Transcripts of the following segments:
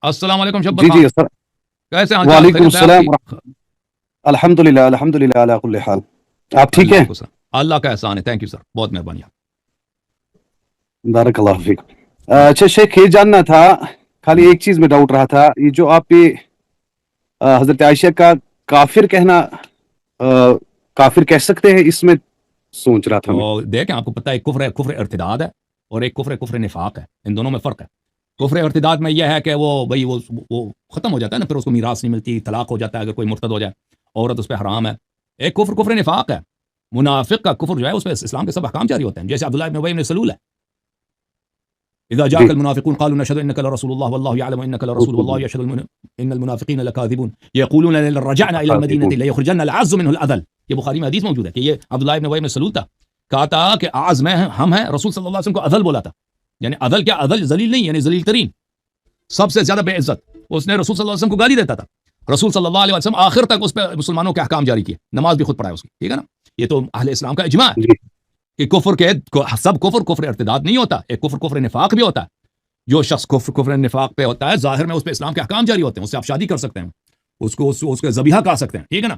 السلام علیکم شبر جی خان، سر، کیسے ہیں؟ حال وعلیکم خیریت ہے آپ السلام کی؟ الحمد للہ الحمد للہ علی کل حال. آپ ٹھیک اللہ ہیں؟ کو سر، اللہ کا احسان ہے. تھینک یو سر، بہت مہربانی. بارک اللہ فیک. اچھا شیخ، یہ جاننا تھا، خالی ایک چیز میں ڈاؤٹ رہا تھا، یہ جو آپ پہ حضرت عائشہ کا کافر کہنا، کافر کہہ سکتے ہیں، اس میں سوچ رہا تھا میں. تو دیکھیں، آپ کو پتہ ہے ایک کفر ارتداد ہے اور ایک کفر نفاق ہے. ان دونوں میں فرق ہے. کفر ارتداد میں یہ ہے کہ وہ ختم ہو جاتا ہے نا، پھر اس کو میراث نہیں ملتی، طلاق ہو جاتا ہے اگر کوئی مرتد ہو جائے، عورت اس پہ حرام ہے. ایک کفر نفاق ہے. منافق کا کفر جو ہے اس پہ اسلام کے سب احکام جاری ہوتے ہیں، جیسے عبداللہ ابن ابی بن سلول ہے. اذا جی جاءك المنافقون قالوا نشهد انك لرسول الله والله يعلم انك لرسول والله يشهد ان المنافقين لكاذبون يقولون لئن رجعنا الى المدينه ليخرجن العز منه الاذل. یہ بخاری میں حدیث موجود ہے کہ یہ عبداللہ ابن ابی بن سلول تھا، کہا تھا کہ اعز میں ہم ہیں. رسول صلی اللہ علیہ وسلم کو اذل بولا تھا. یعنی اذل کیا؟ اذل ذلیل نہیں، یعنی ذلیل ترین، سب سے زیادہ بے عزت. اس نے رسول صلی اللہ علیہ وسلم کو گالی دیتا تھا. رسول صلی اللہ علیہ وسلم آخر تک اس پہ مسلمانوں کے احکام جاری کیے، نماز بھی خود پڑھائے اس کی. ٹھیک ہے نا؟ یہ تو اہل اسلام کا اجماع ہے جی کہ کفر کے سب کفر ارتداد نہیں ہوتا. ایک کفر نفاق بھی ہوتا ہے. جو شخص کفر نفاق پہ ہوتا ہے، ظاہر میں اس پہ اسلام کے احکام جاری ہوتے ہیں، اس سے آپ شادی کر سکتے ہیں، اس کو ذبیحہ کہا سکتے ہیں. ٹھیک ہے نا؟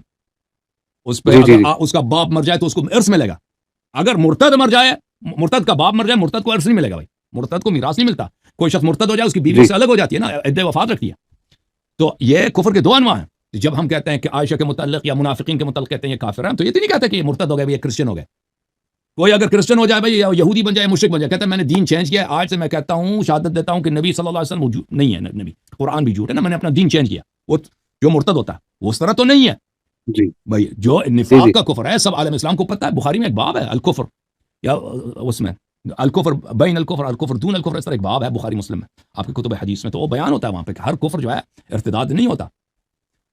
اس پہ جی جی اگر جی اس کا باپ مر جائے تو اس کو ارث ملے گا. اگر مرتد مر جائے، مرتد کا باپ مر جائے، مرتد کو ارث نہیں ملے گا. بھائی مرتد کو میراث نہیں ملتا. کوئی شخص مرتد ہو جائے، اس کی بیوی جی سے الگ ہو جاتی ہے نا، عدہ وفات رکھتی ہے. تو یہ کفر کے دو انواع ہیں. جب ہم کہتے ہیں کہ عائشہ کے متعلق یا منافقین کے متعلق کہتے ہیں یہ کافر ہیں، تو یہ تو نہیں کہتے کہ یہ مرتد ہو گئے، یہ کرسچن ہو گئے. کوئی اگر کرسچن ہو جائے بھائی، یا یہودی بن جائے، مشرک بن جائے، کہتا ہے میں نے دین چینج کیا ہے، آج سے میں کہتا ہوں، شہادت دیتا ہوں کہ نبی صلی اللہ علیہ وسلم موجود نہیں ہے، نبی قرآن بھی جھوٹ ہے نا، میں نے اپنا دین چینج کیا. وہ جو مرتد ہوتا ہے وہ اس طرح تو نہیں ہے. جی بھائی جو جی نفاق جی کا کفر ہے، سب عالم اسلام کو پتہ ہے. بخاری میں ایک باب ہے الکفر، یا اس میں الکفر بین الکفر، الکفر دون الکفر، اس طرح ایک باب ہے بخاری مسلم میں، آپ کی کتب حدیث میں. تو وہ بیان ہوتا ہے وہاں پہ کہ ہر کفر جو ہے ارتداد نہیں ہوتا،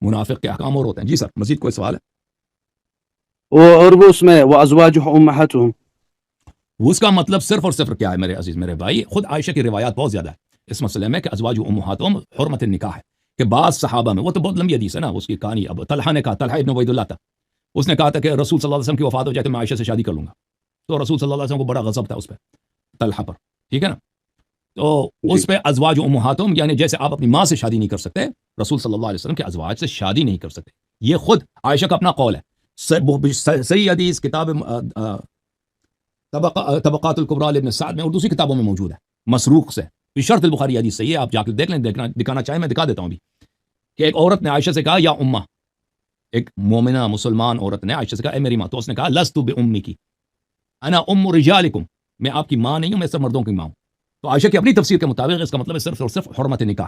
منافق کے احکام اور ہوتے ہیں. جی سر، مزید کوئی سوال ہے؟ اور وہ اس میں وہ ازواج امہاتہم، اس کا مطلب صرف اور صرف کیا ہے میرے عزیز میرے بھائی؟ خود عائشہ کی روایات بہت زیادہ ہے اس مسئلے میں کہ ازواج امہاتہم حرمت النکاح ہے. کہ بعض صحابہ میں، وہ تو بہت لمبی حدیث ہے نا اس کی کہانی. اب طلحہ نے کہا، طلحہ ابن عبید اللہ تھا، اس نے کہا تھا کہ رسول صلی اللہ علیہ وسلم کی وفات ہو جائے تو میں عائشہ سے شادی کر لوں گا. تو رسول صلی اللہ علیہ وسلم کو بڑا غضب تھا اس پہ، طلحہ پر. ٹھیک ہے نا؟ تو جی اس پہ ازواج امہاتہم، یعنی جیسے آپ اپنی ماں سے شادی نہیں کر سکتے، رسول صلی اللہ علیہ وسلم کے ازواج سے شادی نہیں کر سکتے. یہ خود عائشہ کا اپنا قول ہے. صحیح حدیث کتاب طبقات الکبریٰ ابن سعد میں اور دوسری کتابوں میں موجود ہے، مسروق سے. بشرط البخاری حدیث صحیح ہے، آپ جا کے دیکھ لیں. دکھانا چاہیں میں دکھا دیتا ہوں ابھی. کہ ایک عورت نے عائشہ سے کہا یا امہ، ایک مومنہ مسلمان عورت نے عائشہ سے کہا اے میری ماں. تو اس نے کہا لست بأمکی انا ام رجالکم، میں آپ کی ماں نہیں ہوں، میں صرف مردوں کی ماں ہوں. تو عائشہ کی اپنی تفسیر کے مطابق اس کا مطلب ہے صرف اور صرف حرمت نکاح.